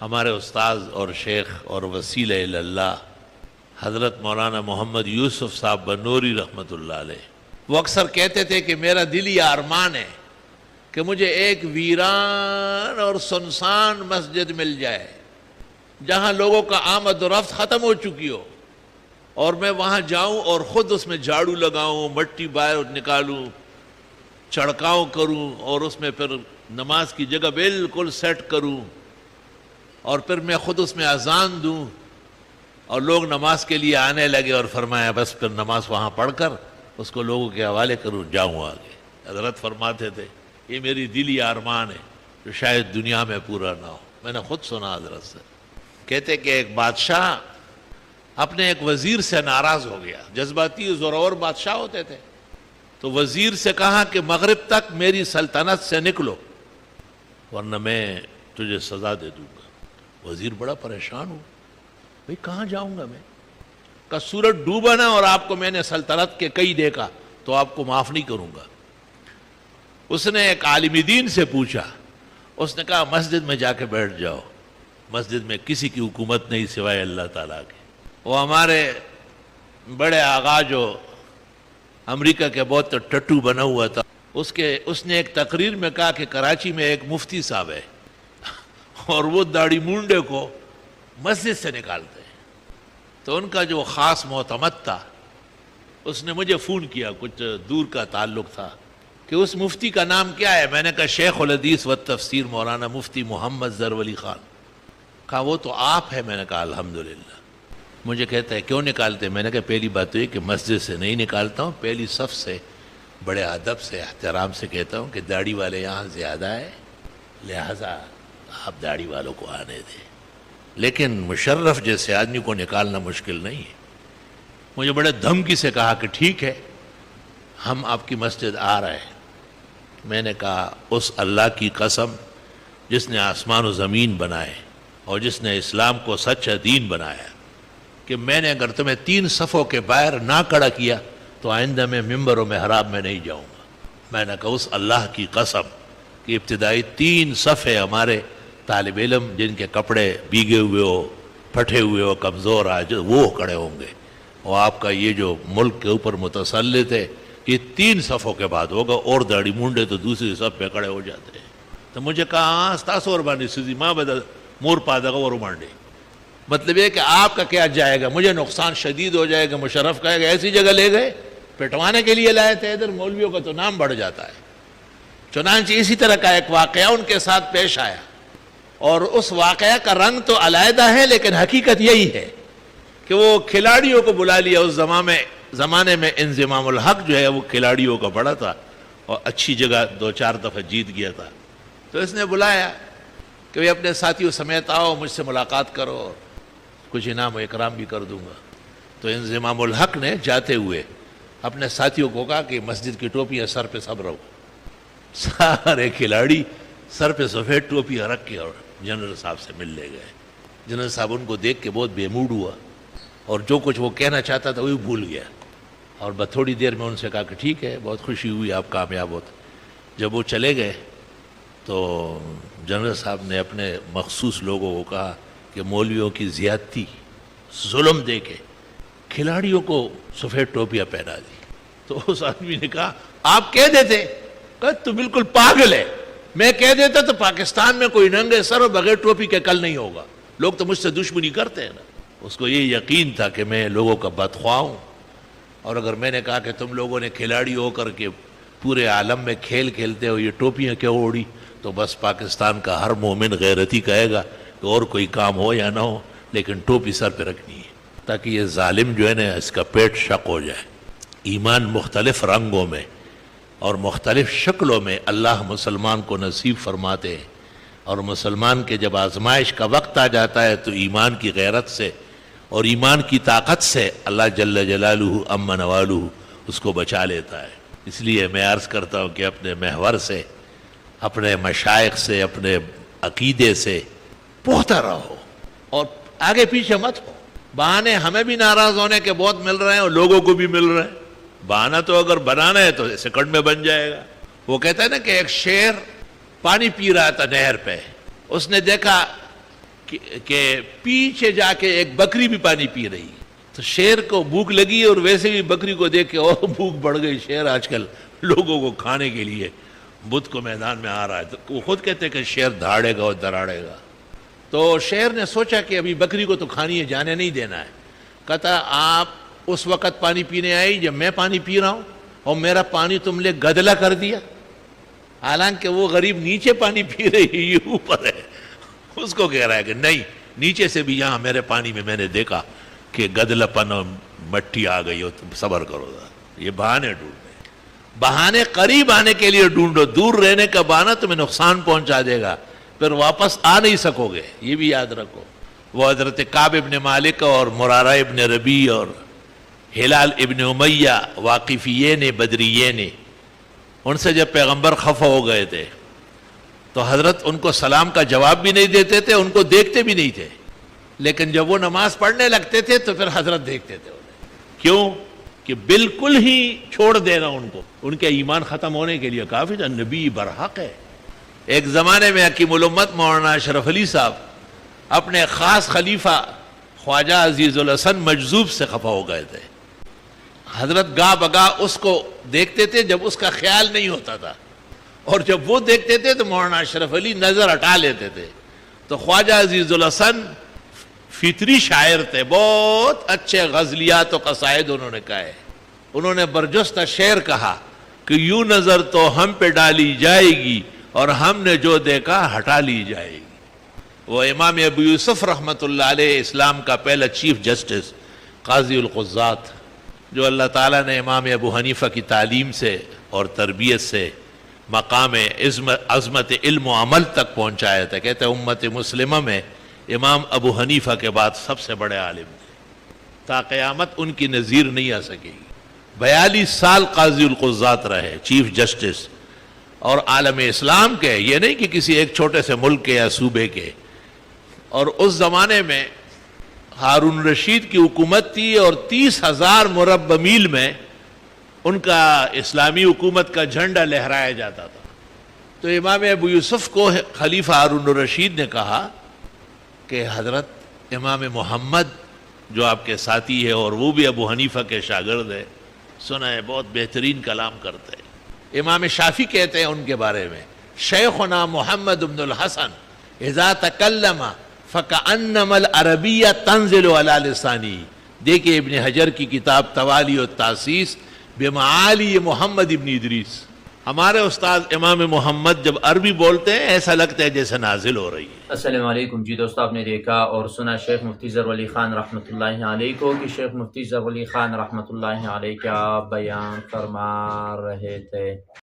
ہمارے استاذ اور شیخ اور وسیلہ اللہ حضرت مولانا محمد یوسف صاحب بنوری رحمۃ اللہ علیہ، وہ اکثر کہتے تھے کہ میرا دلی ارمان ہے کہ مجھے ایک ویران اور سنسان مسجد مل جائے جہاں لوگوں کا آمد و رفت ختم ہو چکی ہو، اور میں وہاں جاؤں اور خود اس میں جھاڑو لگاؤں، مٹی باہر نکالوں، چھڑکاؤں کروں، اور اس میں پھر نماز کی جگہ بالکل سیٹ کروں، اور پھر میں خود اس میں اذان دوں، اور لوگ نماز کے لیے آنے لگے، اور فرمایا بس پھر نماز وہاں پڑھ کر اس کو لوگوں کے حوالے کروں، جاؤں آگے۔ حضرت فرماتے تھے یہ میری دلی ارمان ہے جو شاید دنیا میں پورا نہ ہو۔ میں نے خود سنا حضرت سے، کہتے کہ ایک بادشاہ اپنے ایک وزیر سے ناراض ہو گیا، جذباتی زورور بادشاہ ہوتے تھے، تو وزیر سے کہا کہ مغرب تک میری سلطنت سے نکلو ورنہ میں تجھے سزا دے دوں گا۔ وزیر بڑا پریشان ہو، بھئی کہاں جاؤں گا میں؟ کہ سورج ڈوبا نا اور آپ کو میں نے سلطنت کے کئی دیکھا تو آپ کو معاف نہیں کروں گا۔ اس نے ایک عالم دین سے پوچھا، اس نے کہا مسجد میں جا کے بیٹھ جاؤ، مسجد میں کسی کی حکومت نہیں سوائے اللہ تعالیٰ کی۔ وہ ہمارے بڑے آغا جو امریکہ کے بہت ٹٹو بنا ہوا تھا، اس نے ایک تقریر میں کہا کہ کراچی میں ایک مفتی صاحب ہے اور وہ داڑھی مونڈے کو مسجد سے نکالتے ہیں۔ تو ان کا جو خاص معتمد تھا اس نے مجھے فون کیا، کچھ دور کا تعلق تھا، کہ اس مفتی کا نام کیا ہے؟ میں نے کہا شیخ الحدیث و تفسیر مولانا مفتی محمد ظہرولی خان۔ کہا وہ تو آپ ہے؟ میں نے کہا الحمدللہ۔ مجھے کہتا ہے کیوں نکالتے ہیں؟ میں نے کہا پہلی بات تو یہ کہ مسجد سے نہیں نکالتا ہوں، پہلی صف سے بڑے ادب سے احترام سے کہتا ہوں کہ داڑھی والے یہاں زیادہ ہے، لہذا آپ داڑھی والوں کو آنے دیں، لیکن مشرف جیسے آدمی کو نکالنا مشکل نہیں ہے۔ مجھے بڑے دھمکی سے کہا کہ ٹھیک ہے ہم آپ کی مسجد آ رہے ہیں۔ میں نے کہا اس اللہ کی قسم جس نے آسمان و زمین بنائے اور جس نے اسلام کو سچا دین بنایا، کہ میں نے اگر تمہیں 3 صفوں کے باہر نہ کھڑا کیا تو آئندہ میں ممبر و محراب میں نہیں جاؤں گا۔ میں نے کہا اس اللہ کی قسم کہ ابتدائی 3 صفحے ہمارے طالب علم جن کے کپڑے بھیگے ہوئے ہو، پھٹے ہوئے ہو، کمزور آج، وہ کھڑے ہوں گے، اور آپ کا یہ جو ملک کے اوپر متسلط ہے یہ 3 صفوں کے بعد ہوگا، اور داڑھی مونڈے تو دوسری صف پہ کھڑے ہو جاتے ہیں۔ تو مجھے کہا ہاں ستاسو اور بانی سیدھی ماں بدل مور پادا اور مانڈے، مطلب یہ کہ آپ کا کیا جائے گا، مجھے نقصان شدید ہو جائے گا۔ مشرف کہے گا ایسی جگہ لے گئے پٹوانے کے لیے لائے تھے، ادھر مولویوں کا تو نام بڑھ جاتا ہے۔ چنانچہ اسی طرح کا ایک واقعہ ان کے ساتھ پیش آیا، اور اس واقعہ کا رنگ تو علیحدہ ہے لیکن حقیقت یہی ہے کہ وہ کھلاڑیوں کو بلا لیا۔ اس زمانے میں انضمام الحق جو ہے وہ کھلاڑیوں کا بڑا تھا اور اچھی جگہ 2-4 دفعہ جیت گیا تھا، تو اس نے بلایا کہ وہ اپنے ساتھیوں سمیت آؤ، مجھ سے ملاقات کرو، کچھ انعام و اکرام بھی کر دوں گا۔ تو انضمام الحق نے جاتے ہوئے اپنے ساتھیوں کو کہا کہ مسجد کی ٹوپیاں سر پہ سب رکھو۔ سارے کھلاڑی سر پہ سفید ٹوپیاں رکھ کے اور جنرل صاحب سے مل لے گئے۔ جنرل صاحب ان کو دیکھ کے بہت بے موڈ ہوا، اور جو کچھ وہ کہنا چاہتا تھا وہ بھول گیا، اور بس تھوڑی دیر میں ان سے کہا کہ ٹھیک ہے بہت خوشی ہوئی آپ کامیاب ہوتے۔ جب وہ چلے گئے تو جنرل صاحب نے اپنے مخصوص لوگوں کو کہا کہ مولویوں کی زیادتی، ظلم دے کے کھلاڑیوں کو سفید ٹوپیاں پہنا دی۔ تو اس آدمی نے کہا آپ کہہ دیتے، کہا تو بالکل پاگل ہے، میں کہہ دیتا تو پاکستان میں کوئی ننگے سر اور بغیر ٹوپی کے کل نہیں ہوگا، لوگ تو مجھ سے دشمنی کرتے ہیں نا۔ اس کو یہ یقین تھا کہ میں لوگوں کا بدخواہ ہوں، اور اگر میں نے کہا کہ تم لوگوں نے کھلاڑی ہو کر کے پورے عالم میں کھیل کھیلتے ہو یہ ٹوپیاں کیوں اوڑی، تو بس پاکستان کا ہر مومن غیرتی کہے گا کہ اور کوئی کام ہو یا نہ ہو لیکن ٹوپی سر پہ رکھنی ہے، تاکہ یہ ظالم جو ہے نا اس کا پیٹ شق ہو جائے۔ ایمان مختلف رنگوں میں اور مختلف شکلوں میں اللہ مسلمان کو نصیب فرماتے ہیں، اور مسلمان کے جب آزمائش کا وقت آ جاتا ہے تو ایمان کی غیرت سے اور ایمان کی طاقت سے اللہ جل جلالہ عما نوالہ اس کو بچا لیتا ہے۔ اس لیے میں عرض کرتا ہوں کہ اپنے محور سے، اپنے مشائخ سے، اپنے عقیدے سے پختہ رہو اور آگے پیچھے مت ہو۔ بہانے ہمیں بھی ناراض ہونے کے بہت مل رہے ہیں اور لوگوں کو بھی مل رہے ہیں۔ بہانہ تو اگر بنانا ہے تو سیکنڈ میں بن جائے گا۔ وہ کہتا ہے نا کہ ایک شیر پانی پی رہا تھا نہر پہ، اس نے دیکھا کہ پیچھے جا کے ایک بکری بھی پانی پی رہی، تو شیر کو بھوک لگی اور ویسے بھی بکری کو دیکھ کے اور بھوک بڑھ گئی. شیر آج کل لوگوں کو کھانے کے لیے بدھ کو میدان میں آ رہا ہے، تو وہ خود کہتے ہیں کہ شیر دھاڑے گا اور دراڑے گا. تو شیر نے سوچا کہ ابھی بکری کو تو کھانی ہے، جانے نہیں دینا ہے. کہتا آپ اس وقت پانی پینے آئی جب میں پانی پی رہا ہوں اور میرا پانی تم نے گدلا کر دیا. حالانکہ وہ غریب نیچے پانی پی رہی ہے، یہ اوپر ہے. اس کو کہہ رہا ہے کہ نہیں، نیچے سے بھی یہاں میرے پانی میں نے دیکھا کہ گدلا پن اور مٹی آ گئی ہو، تم صبر کرو. یہ بہانے ڈھونڈنے، بہانے قریب آنے کے لیے ڈھونڈو، دور رہنے کا بہانہ تمہیں نقصان پہنچا دے گا، پھر واپس آ نہیں سکو گے. یہ بھی یاد رکھو. وہ حضرت کعب ابن مالک اور مرارہ ابن ربیع اور ہلال ابن امیہ واقفیین بدریین، ان سے جب پیغمبر خفا ہو گئے تھے تو حضرت ان کو سلام کا جواب بھی نہیں دیتے تھے، ان کو دیکھتے بھی نہیں تھے. لیکن جب وہ نماز پڑھنے لگتے تھے تو پھر حضرت دیکھتے تھے انہیں. کیوں؟ کہ بالکل ہی چھوڑ دینا ان کو، ان کے ایمان ختم ہونے کے لیے کافی تھا. نبی برحق ہے. ایک زمانے میں حکیم الامت مولانا اشرف علی صاحب اپنے خاص خلیفہ خواجہ عزیز الحسن مجذوب سے خفا ہو گئے تھے. حضرت گاہ بگاہ اس کو دیکھتے تھے جب اس کا خیال نہیں ہوتا تھا، اور جب وہ دیکھتے تھے تو مولانا اشرف علی نظر ہٹا لیتے تھے. تو خواجہ عزیز الحسن فطری شاعر تھے، بہت اچھے غزلیات و قصائد انہوں نے کہے. انہوں نے برجستہ شعر کہا کہ یوں نظر تو ہم پہ ڈالی جائے گی اور ہم نے جو دیکھا ہٹا لی جائے گی. وہ امام ابو یوسف رحمۃ اللہ علیہ، اسلام کا پہلا چیف جسٹس، قاضی القضات، جو اللہ تعالیٰ نے امام ابو حنیفہ کی تعلیم سے اور تربیت سے مقام عظمت علم و عمل تک پہنچایا تھا. کہتے ہیں امت مسلمہ میں امام ابو حنیفہ کے بعد سب سے بڑے عالم تھے، تا قیامت ان کی نظیر نہیں آ سکے گی. 42 سال قاضی القضات رہے، چیف جسٹس، اور عالم اسلام کے، یہ نہیں کہ کسی ایک چھوٹے سے ملک کے یا صوبے کے. اور اس زمانے میں ہارون رشید کی حکومت تھی اور 30,000 مربع میل میں ان کا اسلامی حکومت کا جھنڈا لہرایا جاتا تھا. تو امام ابو یوسف کو خلیفہ ہارون الرشید نے کہا کہ حضرت امام محمد جو آپ کے ساتھی ہے اور وہ بھی ابو حنیفہ کے شاگرد ہے، سنا ہے بہت بہترین کلام کرتے ہیں. امام شافعی کہتے ہیں ان کے بارے میں، شیخنا محمد بن الحسن اذا تکلم فکأنما العربیہ تنزل علی لسانی. دیکھیں ابن حجر کی کتاب توالی و تاسیس بمعالی محمد ابن ادریس. ہمارے استاد امام محمد جب عربی بولتے ہیں ایسا لگتا ہے جیسے نازل ہو رہی ہے. السلام علیکم. جی دوستو، آپ نے دیکھا اور سنا شیخ مفتی ظفر علی خان رحمۃ اللہ علیہ کو کہ شیخ مفتی ظفر علی خان رحمۃ اللہ علیہ کیا بیان فرما رہے تھے.